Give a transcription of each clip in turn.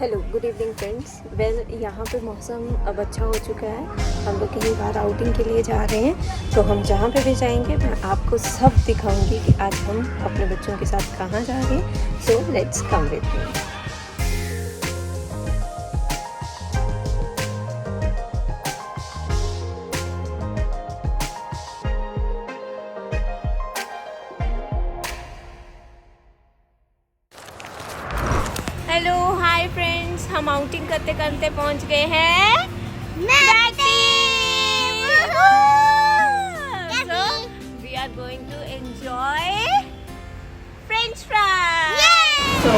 Hello good evening friends. यहाँ पे मौसम अब अच्छा हो चुका है। हम लोग कहीं बाहर आउटिंग के लिए जा रहे हैं, तो हम जहाँ पे भी जाएंगे मैं आपको सब दिखाऊंगी कि आज हम अपने बच्चों के साथ कहाँ जा रहे हैं। So let's come with me. Hello hi friends, हम आउटिंग करते करते पहुंच गए हैं So we are going to enjoy French fries.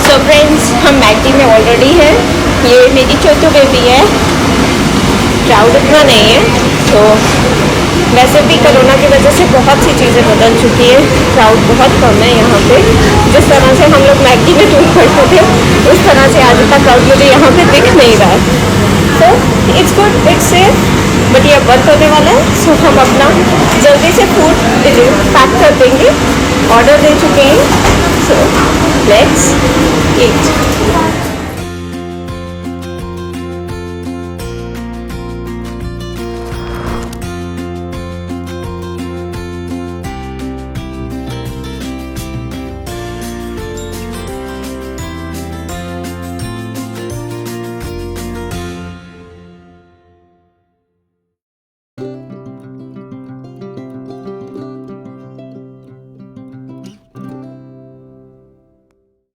So friends, हम मैकडी में ऑलरेडी हैं। ये मेरी छोटू बेबी है, क्राउड इतना नहीं है। तो वैसे भी कोरोना की वजह से बहुत सी चीज़ें बदल चुकी है, क्राउड बहुत कम है यहाँ पे। जिस तरह से हम लोग मैकडी में टूर करते थे उस तरह से आज इतना क्राउड मुझे यहाँ पे दिख नहीं रहा है। So it's good, it's safe, but ये बंद होने वाला है। सो हम अपना जल्दी से फूड पैक कर देंगे, ऑर्डर दे चुके हैं। So let's eat.